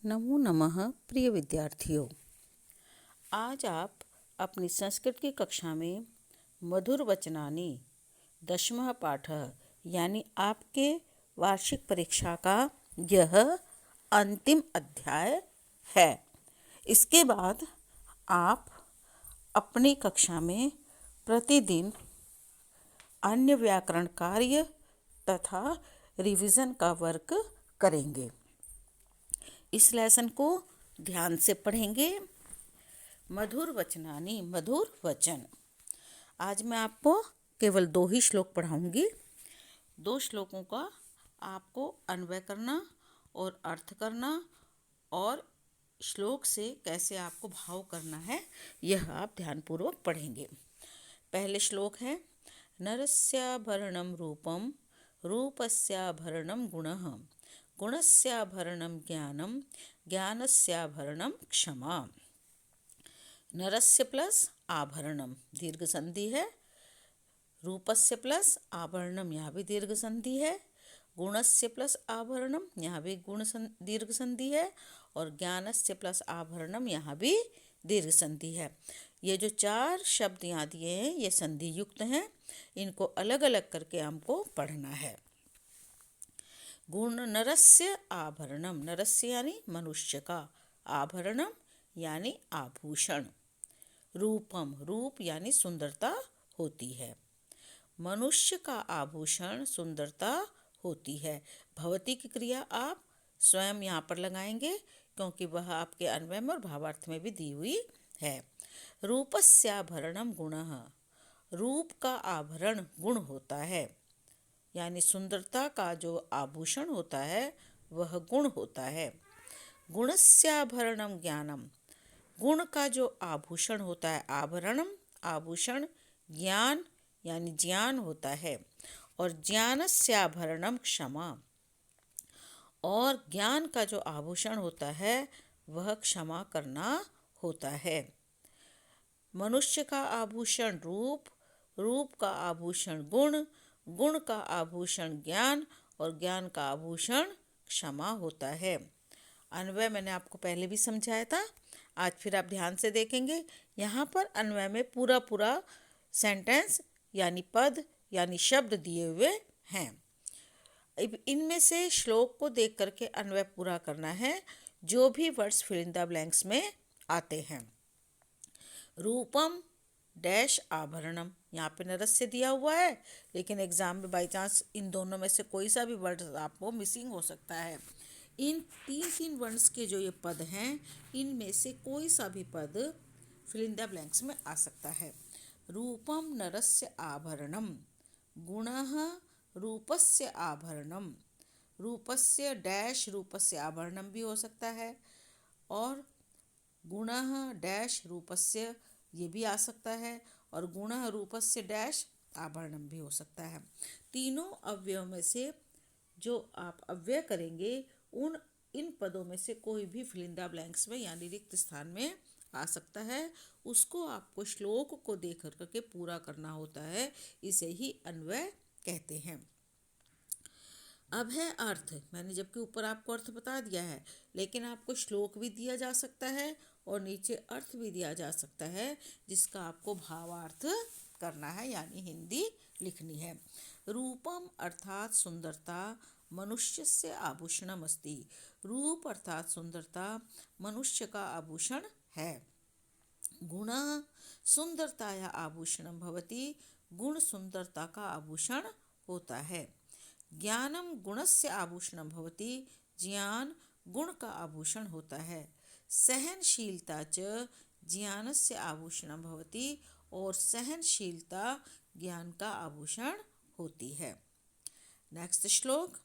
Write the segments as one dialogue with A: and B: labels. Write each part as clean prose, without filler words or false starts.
A: नमो नमः प्रिय विद्यार्थियों। आज आप अपनी संस्कृत की कक्षा में मधुर वचनानि 10वां पाठ यानी आपके वार्षिक परीक्षा का यह अंतिम अध्याय है। इसके बाद आप अपनी कक्षा में प्रतिदिन अन्य व्याकरण कार्य तथा रिवीजन का वर्क करेंगे। इस लेसन को ध्यान से पढ़ेंगे। मधुर वचनानि, मधुर वचन। आज मैं आपको केवल 2 ही श्लोक पढ़ाऊंगी। 2 श्लोकों का आपको अन्वय करना और अर्थ करना और श्लोक से कैसे आपको भाव करना है, यह आप ध्यानपूर्वक पढ़ेंगे। पहले श्लोक है, नरस्याभरणं रूपं रूपस्याभरणं गुणः गुणस्याभरणं ज्ञानं ज्ञानस्याभरणं क्षमा। नरस्य प्लस आभरणम दीर्घ संधि है, रूपस्य प्लस आभरणम यहाँ भी दीर्घ संधि है, गुणस्य प्लस आभरणम यहाँ भी दीर्घ संधि है और ज्ञानस्य प्लस आभरणम यहाँ भी दीर्घ संधि है। ये जो 4 शब्द यहाँ दिए हैं ये संधि युक्त हैं। इनको अलग अलग करके हमको पढ़ना है। गुण नरस्य आभरणम, नरस्य यानी मनुष्य का, आभरणम यानी आभूषण, रूपम रूप यानी सुंदरता होती है, मनुष्य का आभूषण सुंदरता होती है। भवती की क्रिया आप स्वयं यहाँ पर लगाएंगे क्योंकि वह आपके अन्वय में और भावार्थ में भी दी हुई है। रूपस्याभरणम गुणः, रूप का आभरण गुण होता है, यानी सुंदरता का जो आभूषण होता है वह गुण होता है। गुणस्याभरणम ज्ञानम, गुण का जो आभूषण होता है, आभरणम आभूषण, ज्ञान यानी ज्ञान होता है और ज्ञानस्याभरणम क्षमा, और ज्ञान का जो आभूषण होता है वह क्षमा करना होता है। मनुष्य का आभूषण रूप, रूप का आभूषण गुण, गुण का आभूषण ज्ञान और ज्ञान का आभूषण क्षमा होता है। अन्वय मैंने आपको पहले भी समझाया था, आज फिर आप ध्यान से देखेंगे। यहाँ पर अन्वय में पूरा सेंटेंस यानी पद यानी शब्द दिए हुए हैं। इनमें से श्लोक को देख करके अन्वय पूरा करना है, जो भी words fill in the blanks में आते हैं। रूपम डैश आभरणम, यहाँ पे नरस्य दिया हुआ है, लेकिन एग्जाम में बाई चांस इन दोनों में से कोई सा भी वर्ड आपको मिसिंग हो सकता है। इन 3 वर्ड्स के जो ये पद हैं, इनमें से कोई सा भी पद फिल इन द ब्लैंक्स में आ सकता है। रूपम नरस्य आभरणम, गुणः रूपस्य आभरणम, रूपस्य डैश रूपस्य आभरणम भी हो सकता है, और गुणः डैश रूपस्य ये भी आ सकता है, और गुणः रूपस्य डैश आभरणम भी हो सकता है। तीनों अव्ययों में से जो आप अव्यय करेंगे इन पदों में से कोई भी फिल इन द ब्लैंक्स में यानी रिक्त स्थान में आ सकता है। उसको आपको श्लोक को देख करके पूरा करना होता है, इसे ही अन्वय कहते हैं। अब है अर्थ। मैंने जबकि ऊपर आपको अर्थ बता दिया है, लेकिन आपको श्लोक भी दिया जा सकता है और नीचे अर्थ भी दिया जा सकता है, जिसका आपको भावार्थ करना है यानी हिंदी लिखनी है। रूपम अर्थात सुंदरता मनुष्यस्य आभूषणम अस्ति, रूप अर्थात सुंदरता मनुष्य का आभूषण है। गुण सुंदरताया आभूषणम भवति, गुण सुंदरता का आभूषण होता है। ज्ञानम गुणस्य आभूषणम भवति, ज्ञान गुण का आभूषण होता है। सहनशीलता च ज्ञानस्य आभूषणम भवति, और सहनशीलता ज्ञान का आभूषण होती है। नेक्स्ट श्लोक,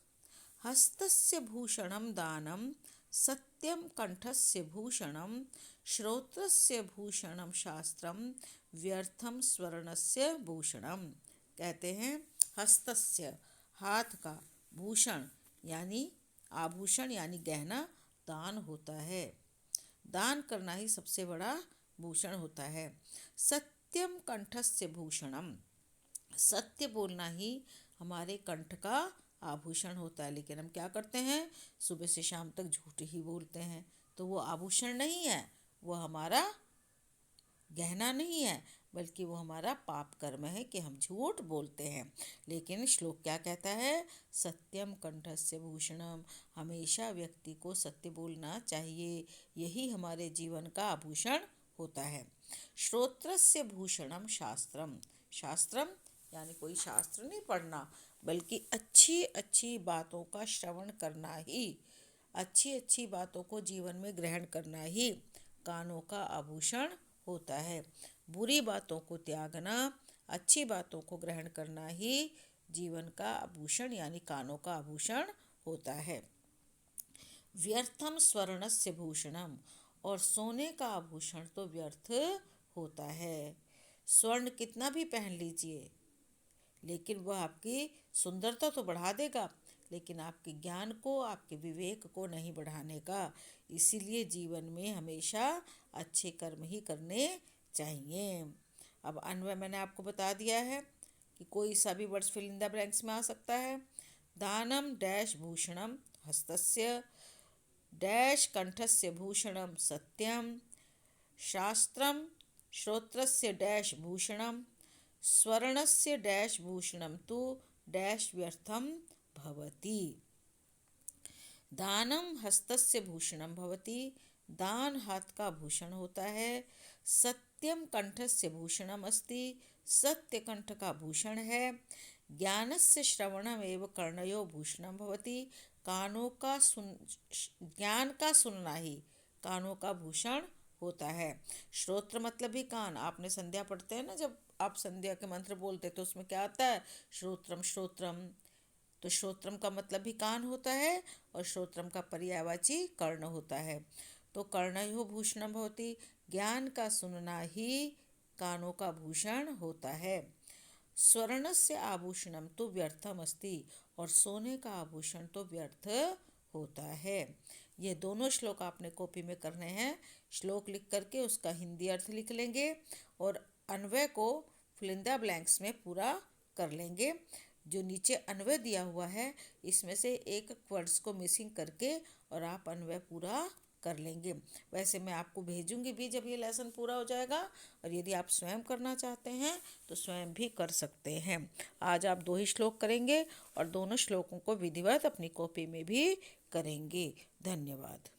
A: हस्तस्य भूषणम दानम सत्यम कंठस्य भूषणम श्रोत्रस्य भूषणम शास्त्रम व्यर्थम स्वर्णस्य भूषणम। कहते हैं हस्तस्य हाथ का, भूषण यानी आभूषण यानी गहना दान होता है। दान करना ही सबसे बड़ा भूषण होता है। सत्यम कंठस्य भूषणम, सत्य बोलना ही हमारे कंठ का आभूषण होता है। लेकिन हम क्या करते हैं, सुबह से शाम तक झूठ ही बोलते हैं, तो वो आभूषण नहीं है, वो हमारा गहना नहीं है, बल्कि वो हमारा पाप कर्म है कि हम झूठ बोलते हैं। लेकिन श्लोक क्या कहता है, सत्यम कंठस्य भूषणम, हमेशा व्यक्ति को सत्य बोलना चाहिए, यही हमारे जीवन का आभूषण होता है। श्रोत्रस्य भूषणम शास्त्रम, शास्त्रम यानी कोई शास्त्र नहीं पढ़ना, बल्कि अच्छी अच्छी बातों का श्रवण करना ही, अच्छी अच्छी बातों को जीवन में ग्रहण करना ही कानों का आभूषण होता है। बुरी बातों को त्यागना, अच्छी बातों को ग्रहण करना ही जीवन का आभूषण यानी कानों का आभूषण होता है। व्यर्थम स्वर्णस्य भूषणम, और सोने का आभूषण तो व्यर्थ होता है। स्वर्ण कितना भी पहन लीजिए, लेकिन वह आपकी सुंदरता तो बढ़ा देगा, लेकिन आपके ज्ञान को, आपके विवेक को नहीं बढ़ाने का। इसीलिए जीवन में हमेशा अच्छे कर्म ही करने चाहिए। अब अन्वय मैंने आपको बता दिया है कि कोई सा भी words fill in the blanks में आ सकता है। दानम डैश भूषणम हस्तस्य डैश कंठस्य भूषणम सत्यम, शास्त्रम श्रोत्रस्य डैश भूषणम, स्वर्णस्य डैश भूषणम तु डैश व्यर्थम भवति। दानम हस्तस्य भूषणम भवति, दान हाथ का भूषण होता है। सत्यम कंठस्य भूषणम अस्ति, सत्य कंठ का भूषण है। ज्ञानस्य श्रवणम एव कर्णयो भूषणम भवति, कानों का ज्ञान का सुनना ही कानों का भूषण होता है। श्रोत्र मतलब भी कान। आपने संध्या पढ़ते हैं ना, जब आप संध्या के मंत्र बोलते तो उसमें क्या आता है, श्रोत्रम श्रोत्रम, तो श्रोत्रम का मतलब भी कान होता है और श्रोत्रम का पर्यायवाची कर्ण होता है। तो कर्णयो भूषणम भवति, ज्ञान का सुनना ही कानों का भूषण होता है। स्वर्णस्य आभूषणम तो व्यर्थम अस्ति, और सोने का आभूषण तो व्यर्थ होता है। ये दोनों श्लोक आपने कॉपी में करने हैं। श्लोक लिख करके उसका हिंदी अर्थ लिख लेंगे और अन्वय को फिल इन द ब्लैंक्स में पूरा कर लेंगे। जो नीचे अन्वय दिया हुआ है, इसमें से एक वर्ड्स को मिसिंग करके और आप अन्वय पूरा कर लेंगे। वैसे मैं आपको भेजूंगी भी जब ये लेसन पूरा हो जाएगा, और यदि आप स्वयं करना चाहते हैं तो स्वयं भी कर सकते हैं। आज आप 2 ही श्लोक करेंगे और दोनों श्लोकों को विधिवत अपनी कॉपी में भी करेंगे। धन्यवाद।